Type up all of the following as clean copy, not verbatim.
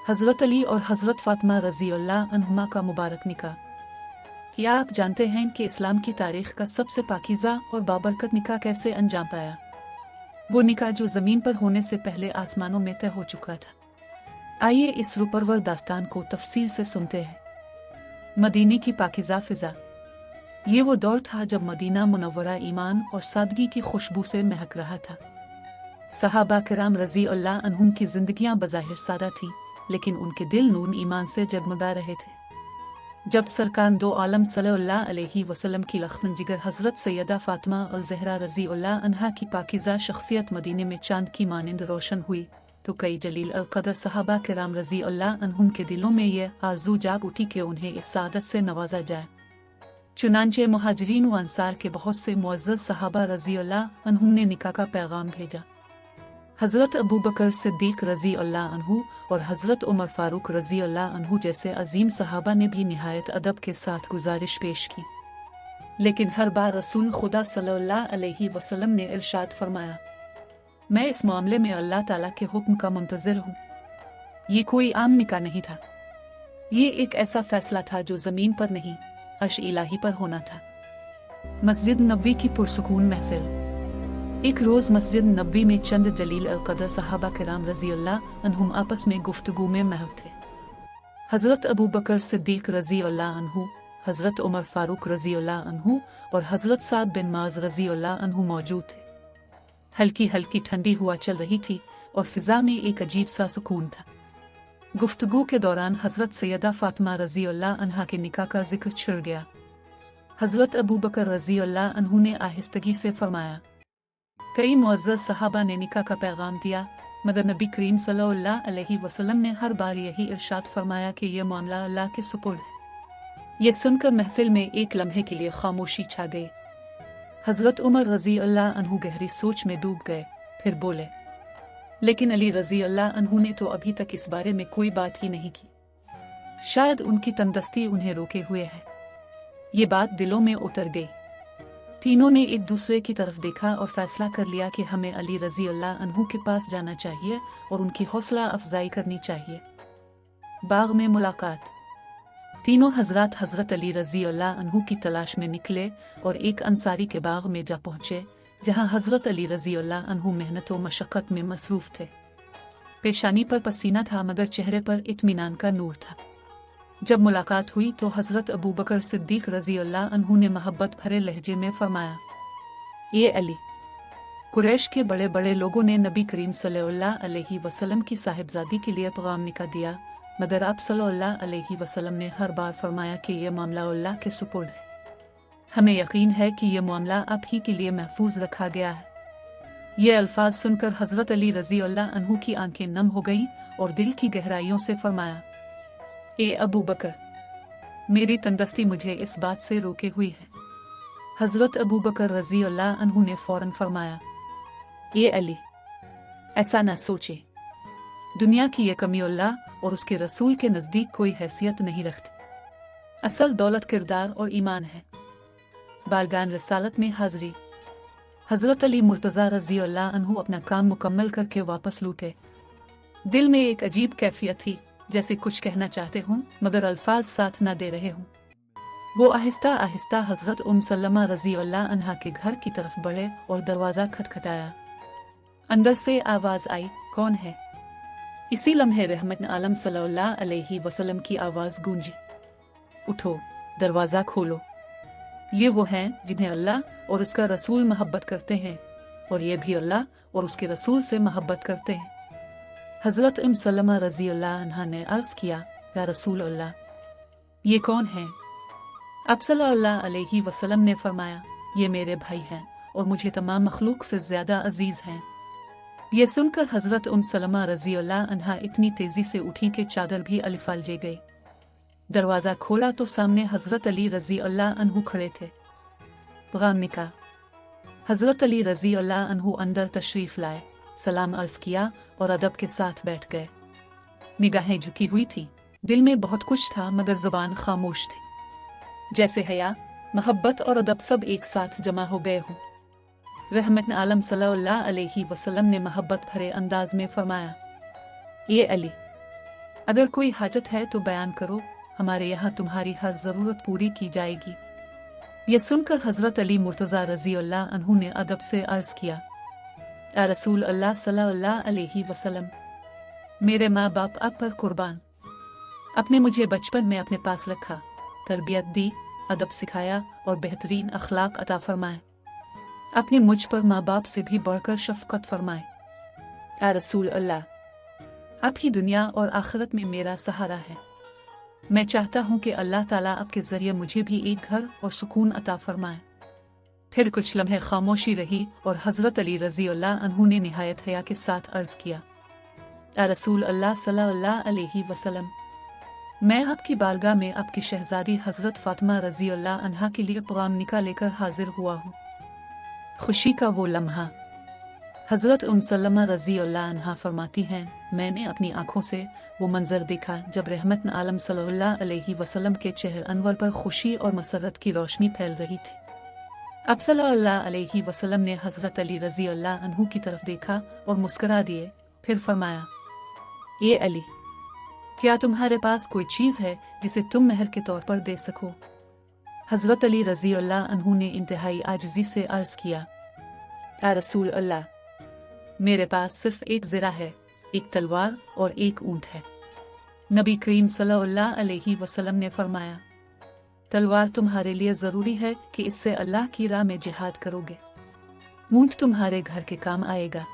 हज़रत अली और हज़रत फ़ातिमा रज़ी अल्लाह अन्हुमा का मुबारक निकाह। क्या आप जानते हैं कि इस्लाम की तारीख़ का सबसे पाकीज़ा और बाबरकत निकाह कैसे अंजाम पाया? वो निकाह जो ज़मीन पर होने से पहले आसमानों में तय हो चुका था। आइए इस रुपरवर दास्तान को तफसील से सुनते हैं। मदीने की पाकीज़ा फ़िज़ा। ये वो दौर था जब मदीना मुनव्वरा ईमान और सादगी की खुशबू से महक रहा था। सहाबा किराम रज़ी अल्लाह अन्हुम की ज़िंदगियाँ बज़ाहिर सादा थीं, लेकिन उनके दिल नूर ईमान से जगमगा रहे थे। जब सरकार दो आलम सल्लल्लाहु अलैहि वसल्लम की लख्तन जिगर हज़रत सैयदा फ़ातिमा अल ज़हरा रज़ी अल्लाह अन्हा की पाकीज़ा शख्सियत मदीने में चांद की मानिंद रोशन हुई, तो कई जलील अल क़दर सहाबा किराम रज़ी अल्लाह अन्हुम के दिलों में यह आरज़ू जाग उठी कि उन्हें इस सादत से नवाजा जाए। चुनांचे मुहाजिरीन व अंसार के बहुत से मुअज़्ज़ज़ सहाबा रज़ी अल्लाह अन्हुम ने निकाह का पैगाम भेजा। हज़रत अबू बकर सिद्दीक़ रज़ी अल्लाह अन्हु और हज़रत उमर फ़ारूक रज़ी अल्लाह अन्हु जैसे अजीम सहाबा ने भी निहायत अदब के साथ गुजारिश पेश की। लेकिन हर बार रसूल खुदा सल्लल्लाहु अलैहि वसल्लम ने इरशाद फरमाया, मैं इस मामले में अल्लाह ताला के हुक्म का मुंतज़िर हूँ। ये कोई आम निकाह नहीं था। ये एक ऐसा फैसला था जो ज़मीन पर नहीं, अर्श इलाही पर होना था। मस्जिद नबवी की पुरसुकून महफिल। एक रोज़ मस्जिद नबवी में चंद जलील अल क़दर सहाबा किराम रज़ी अल्लाह अन्हुम आपस में गुफ्तगू में महव थे। हज़रत अबू बकर सिद्दीक़ रज़ी अल्लाह अन्हु, हज़रत उमर फ़ारूक रज़ी अल्लाह अन्हु और हज़रत साद बिन माज़ रज़ी अल्लाह अन्हु मौजूद थे। हल्की हल्की ठंडी हवा चल रही थी और फ़िज़ा में एक अजीब सा सुकून था। गुफ्तगू के दौरान हज़रत सैयदा फ़ातिमा रज़ी अल्लाह अन्हा के निकाह का ज़िक्र छिड़ गया। हज़रत अबू बकर रज़ी अल्लाह अन्हु ने आहिस्तगी से फरमाया, कई मुअज़्ज़ज़ सहाबा ने निकाह का पैगाम दिया, मगर नबी करीम सल्लल्लाहु अलैहि वसल्लम ने हर बार यही इरशाद फरमाया कि यह मामला अल्लाह के सुपुर्द है। यह सुनकर महफिल में एक लम्हे के लिए खामोशी छा गई। हज़रत उमर रज़ी अल्लाह अन्हु गहरी सोच में डूब गए, फिर बोले, लेकिन अली रज़ी अल्लाह अन्हु ने तो अभी तक इस बारे में कोई बात ही नहीं की। शायद उनकी तंदस्ती उन्हें रोके हुए है। ये बात दिलों में उतर गई। तीनों ने एक दूसरे की तरफ देखा और फैसला कर लिया कि हमें अली रज़ी अल्लाह अन्हु के पास जाना चाहिए और उनकी हौसला अफजाई करनी चाहिए। बाग में मुलाकात। तीनों हज़रात हज़रत अली रज़ी अल्लाह अन्हु की तलाश में निकले और एक अंसारी के बाग में जा पहुँचे, जहाँ हज़रत अली रज़ी अल्लाह अन्हु मेहनत व मशक्क़त में मसरूफ़ थे। पेशानी पर पसीना था मगर चेहरे पर इत्मीनान का नूर था। जब मुलाकात हुई तो हज़रत अबू बकर सिद्दीक़ रज़ी अल्लाह अन्हु ने मोहब्बत भरे लहजे में फरमाया, ये अली। कुरैश के बड़े बड़े लोगों ने नबी करीम सल्लल्लाहु अलैहि वसल्लम की साहिबजादी के लिए पैगाम निकाह दिया, मगर आप सल्लल्लाहु अलैहि वसल्लम ने हर बार फरमाया कि यह मामला अल्लाह के सुपुर्द है। हमें यकीन है कि यह मामला आप ही के लिए महफूज रखा गया है। ये अल्फाज सुनकर हज़रत अली रज़ी अल्लाह अन्हु की आंखें नम हो गईं और दिल की गहराइयों से फरमाया, ए अबू बकर, मेरी तंदस्ती मुझे इस बात से रोके हुई है। हज़रत अबू बकर रज़ी अल्लाह अन्हु ने फ़ौरन फरमाया, ये अली, ऐसा ना सोचे। दुनिया की ये कमी अल्लाह और उसके रसूल के नज़दीक कोई हैसियत नहीं रखती। असल दौलत किरदार और ईमान है। बारगान रसालत में हाज़री। हज़रत अली मुर्तज़ा रज़ी अल्लाह अन्हु अपना काम मुकम्मल करके वापस लौटे। दिल में एक अजीब कैफियत थी, जैसे कुछ कहना चाहते हूँ मगर अल्फाज साथ ना दे रहे हूँ। वो आहिस्ता आहिस्ता हज़रत सलमा रज़ी अल्लाह अन्हा के घर की तरफ बढ़े और दरवाज़ा खटखटाया। अंदर से आवाज़ आई, कौन है? इसी लम्हे रहमत आलम सल्लल्लाहु अलैहि वसल्लम की आवाज़ गूंजी, उठो, दरवाज़ा खोलो। ये वो हैं जिन्हें अल्लाह और उसका रसूल मोहब्बत करते हैं, और ये भी अल्लाह और उसके रसूल से मोहब्बत करते हैं। हज़रत सलमा रज़ी अल्लाह अन्हा ने अर्ज़ किया, या रसूल अल्लाह, ये कौन है? आप सल्लल्लाहु अलैहि वसल्लम ने फरमाया, ये मेरे भाई हैं और मुझे तमाम मखलूक से ज़्यादा अजीज़ हैं। ये सुनकर हज़रत सलमा रज़ी अल्लाह अन्हा इतनी तेज़ी से उठी कि चादर भी अलिफालजे गई। दरवाज़ा खोला तो सामने हज़रत अली रज़ी अल्लाह अन्हु खड़े थे। पैगाम निकाह। हज़रत अली रज़ी अल्लाह अन्हु अंदर तशरीफ़ लाए, सलाम अर्ज़ किया और अदब के साथ बैठ गए। निगाहें झुकी हुई थी, दिल में बहुत कुछ था मगर ज़ुबान खामोश थी, जैसे हया, मोहब्बत और अदब सब एक साथ जमा हो गए हों। रहमत आलम सल्लल्लाहु अलैहि वसल्लम ने मोहब्बत भरे अंदाज में फरमाया, ये अली, अगर कोई हाजत है तो बयान करो, हमारे यहाँ तुम्हारी हर ज़रूरत पूरी की जाएगी। ये सुनकर हज़रत अली मुर्तज़ा रज़ी अल्लाह अन्हु ने अदब से अर्ज़ किया, या रसूल अल्लाह सल्लल्लाहु अलैहि वसल्लम, मेरे माँ बाप आप पर कुर्बान। आपने मुझे बचपन में अपने पास रखा, तरबियत दी, अदब सिखाया और बेहतरीन अखलाक अता फरमाए। आपने मुझ पर माँ बाप से भी बढ़कर शफ़क़त फरमाए। या रसूल अल्लाह, आप ही दुनिया और आखिरत में मेरा सहारा है। मैं चाहता हूँ कि अल्लाह ताला आपके ज़रिए मुझे भी एक घर और सुकून अता फरमाए। फिर कुछ लम्हे खामोशी रही और हज़रत अली रज़ी अल्लाह अन्हु ने निहायत हया के साथ अर्ज़ किया, या रसूल अल्लाह सल्लल्लाहु अलैहि वसल्लम, मैं आपकी बारगाह में आपकी शहज़ादी हज़रत फ़ातिमा रज़ी अल्लाह अन्हा के लिए पैगाम निकाह लेकर हाजिर हुआ हूँ। खुशी का वो लम्हा। हज़रत सलमा रज़ी अल्लाह अन्हा फरमाती हैं, मैंने अपनी आँखों से वो मंज़र देखा जब रहमत आलम सल्लल्लाहु अलैहि वसल्लम के चेहरे अनवर पर खुशी और मसरत की रोशनी फैल रही थी। अब सल्लल्लाहु अलैहि वसल्लम ने हज़रत अली रज़ी अल्लाह अन्हु की तरफ देखा और मुस्करा दिए। फिर फरमाया, ये अली, क्या तुम्हारे पास कोई चीज़ है जिसे तुम महर के तौर पर दे सको? हज़रत अली रज़ी अल्लाह अन्हु ने इंतहाई आजिज़ी से अर्ज़ किया, या रसूल अल्लाह, मेरे पास सिर्फ एक ज़रा है, एक तलवार और एक ऊँट है। नबी करीम सल्लल्लाहु अलैहि वसल्लम ने फरमाया, तलवार तुम्हारे लिए ज़रूरी है कि इससे अल्लाह की राह में जिहाद करोगे। ऊँट तुम्हारे घर के काम आएगा,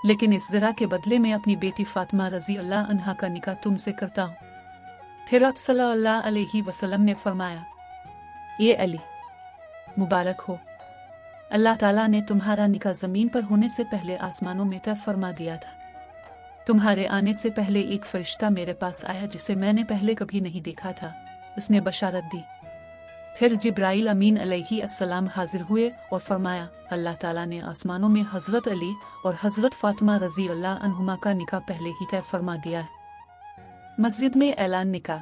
लेकिन इस ज़रा के बदले में अपनी बेटी फ़ातिमा रज़ी अल्लाह अन्हा का निकाह तुमसे करता हूँ। फिर आप सल्लल्लाहु अलैहि वसल्लम ने फरमाया, ये अली, मुबारक हो, अल्लाह ताला ने तुम्हारा निकाह ज़मीन पर होने से पहले आसमानों में तय फरमा दिया था। तुम्हारे आने से पहले एक फरिश्ता मेरे पास आया जिसे मैंने पहले कभी नहीं देखा था। उसने बशारत दी। फिर जिब्राइल अमीन अलैहि अस्सलाम हाजिर हुए और फरमाया, अल्लाह ताला ने आसमानों में हज़रत अली और हज़रत फ़ातिमा रज़ी अल्लाह अन्हुमा का निकाह पहले ही तय फरमा दिया है। मस्जिद में ऐलान निकाह।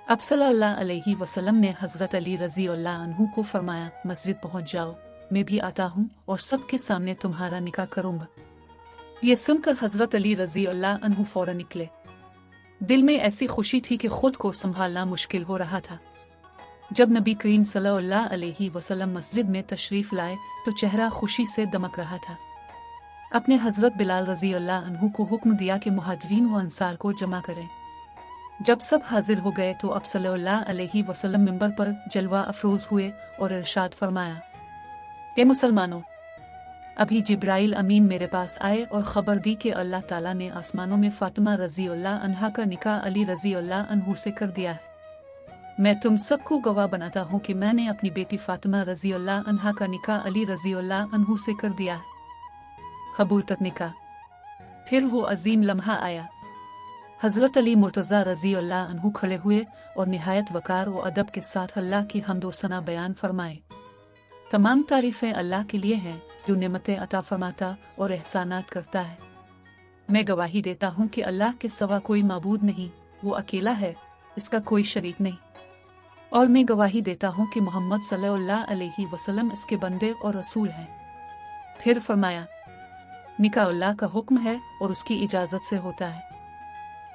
अब सल्लल्लाहु अलैहि वसल्लम ने हज़रत अली रज़ी अल्लाह अन्हु को फरमाया, मस्जिद पहुँच जाओ, मैं भी आता हूँ और सबके सामने तुम्हारा निकाह करूँगा। ये सुनकर हज़रत अली रज़ी अल्लाह अन्हु फ़ौरन निकले। दिल में ऐसी खुशी थी कि खुद को संभालना मुश्किल हो रहा था। जब नबी करीम सल्लल्लाहु अलैहि वसल्लम मस्जिद में तशरीफ़ लाए तो चेहरा खुशी से दमक रहा था। अपने हज़रत बिलाल रज़ी अल्लाह अन्हु को हुक्म दिया कि मुहाजिरीन व अंसार को जमा करें। जब सब हाजिर हो गए तो अब सल्लल्लाहु अलैहि वसल्लम मिंबर पर जलवा अफरोज़ हुए और इरशाद फरमाया, ए मुसलमानों, अभी जिब्राइल अमीन मेरे पास आए और ख़बर दी कि अल्लाह ताला ने आसमानों में फ़ातिमा रज़ी अल्लाह अन्हा का निकाह अली रज़ी अल्लाह अन्हु से कर दिया है। मैं तुम सबको गवाह बनाता हूँ कि मैंने अपनी बेटी फ़ातिमा रज़ी अल्लाह अन्हा का निकाह अली रज़ी अल्लाह अन्हु से कर दिया है। कबूल तक निकाह। फिर वो अजीम लम्हा आया। हज़रत अली मुर्तज़ा रज़ी अल्लाह अन्हु खड़े हुए और निहायत वक़ार व अदब के साथ अल्लाह की हम्द व सना बयान फरमाए। तमाम तारीफ़ें अल्लाह के लिए हैं जो नेमतें अता फरमाता और एहसानात करता है। मैं गवाही देता हूँ कि अल्लाह के सिवा कोई माबूद नहीं, वो अकेला है, इसका कोई शरीक नहीं। और मैं गवाही देता हूँ कि मोहम्मद सल्लल्लाहु अलैहि वसल्लम इसके बंदे और रसूल हैं। फिर फरमाया, निकाह अल्लाह का हुक्म है और उसकी इजाज़त से होता है।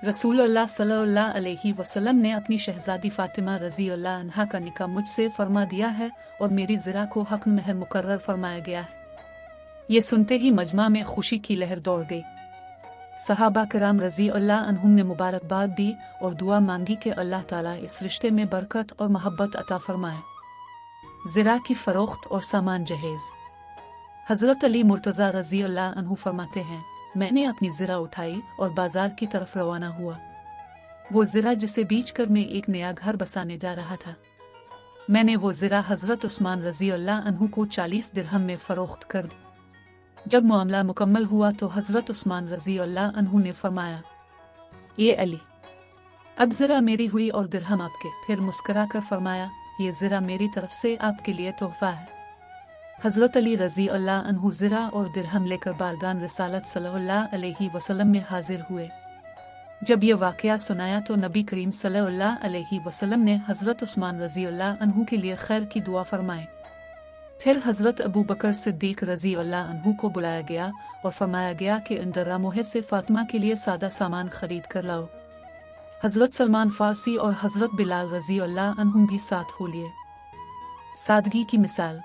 रसूल अल्लाह सल्लल्लाहु अलैहि वसल्लम ने अपनी शहज़ादी फ़ातिमा रज़ी अल्लाह अन्हा का निकाह मुझसे फरमा दिया है और मेरी ज़रा को हक़ महर मुकर्रर फरमाया गया है। ये सुनते ही मजमा में खुशी की लहर दौड़ गई। सहाबा किराम रज़ी अल्लाह अन्हुम ने मुबारकबाद दी और दुआ मांगी कि अल्लाह ताला इस रिश्ते में बरकत और मोहब्बत अता फरमाए। ज़रा की फ़रोख्त और सामान जहेज़। हज़रत अली मुर्तज़ा रज़ी अल्लाह अन्हु फरमाते हैं, मैंने अपनी ज़रा उठाई और बाजार की तरफ रवाना हुआ। वो ज़रा जिसे बीच कर में एक नया घर बसाने जा रहा था। मैंने वो ज़रा हज़रत उस्मान रज़ी अल्लाह अन्हु को 40 दिरहम में फ़रोख्त कर दी। जब मामला मुकम्मल हुआ तो हज़रत उस्मान रज़ी अल्लाह अन्हु ने फरमाया, ये अली, अब ज़रा मेरी हुई और दिरहम आपके। फिर मुस्करा कर फरमाया, ये ज़रा मेरी तरफ से आपके लिए तोहफ़ा है। हज़रत अली रज़ी अल्लाह अन्हु ज़रा और दिरहम लेकर बारगान रिसालत सल्लल्लाहु अलैहि वसल्लम में हाजिर हुए। जब ये वाक़या सुनाया तो नबी करीम सल्लल्लाहु अलैहि वसल्लम ने हज़रत उस्मान रज़ी अल्लाह अन्हु के लिए खैर की दुआ फरमाई। फिर हज़रत अबू बकर सिद्दीक़ रज़ी अल्लाह अन्हु को बुलाया गया और फरमाया गया कि इन दर्रामोहे से फ़ातिमा के लिए सादा सामान खरीद कर लाओ। हज़रत सलमान फ़ारसी और हज़रत बिलाल रज़ी अल्लाह अन्हुम भी साथ हो लिए। सादगी की मिसाल।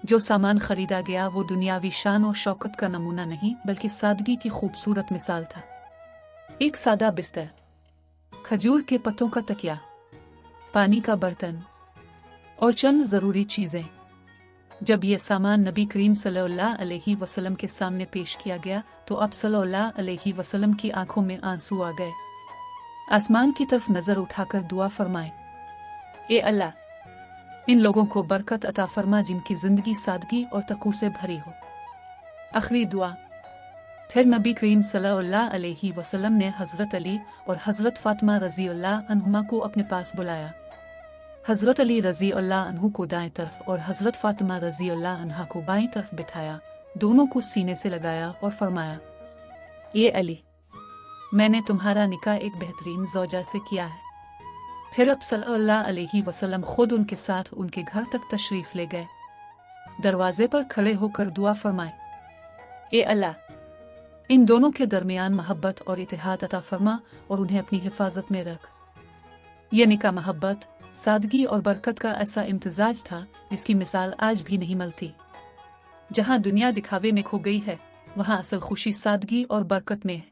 जो सामान खरीदा गया वो दुनियावी शान और शौकत का नमूना नहीं बल्कि सादगी की खूबसूरत मिसाल था। एक सादा बिस्तर, खजूर के पत्तों का तकिया, पानी का बर्तन और चंद ज़रूरी चीज़ें। जब यह सामान नबी करीम सल्लल्लाहु अलैहि वसल्लम के सामने पेश किया गया तो आप सल्लल्लाहु अलैहि वसल्लम की आंखों में आंसू आ गए। आसमान की तरफ नज़र उठाकर दुआ फरमाए, ए अल्लाह, इन लोगों को बरकत अता फरमा जिनकी ज़िंदगी सादगी और तक़वा से भरी हो। आखिरी दुआ। फिर नबी करीम सल्लल्लाहु अलैहि वसल्लम ने हज़रत अली और हज़रत फ़ातिमा रज़ी अल्लाह अन्हुमा को अपने पास बुलाया। हज़रत अली रज़ी अल्लाह अन्हु को दाएं तरफ और हज़रत फ़ातिमा रज़ी अल्लाह अन्हा को बाएं तरफ बिठाया, दोनों को सीने से लगाया और फरमाया, ये अली, मैंने तुम्हारा निकाह एक बेहतरीन ज़ौजा से किया है। फिर अब सल्लल्लाहु अलैहि वसल्लम खुद उनके साथ उनके घर तक तशरीफ़ ले गए। दरवाजे पर खड़े होकर दुआ फरमाए, ए अल्लाह, इन दोनों के दरमियान मोहब्बत और इत्तेहाद अता फरमा और उन्हें अपनी हिफाजत में रख। यह निकाह मोहब्बत, सादगी और बरकत का ऐसा इम्तिजाज था जिसकी मिसाल आज भी नहीं मिलती। जहाँ दुनिया दिखावे में खो गई है, वहाँ असल खुशी सादगी और बरकत में है।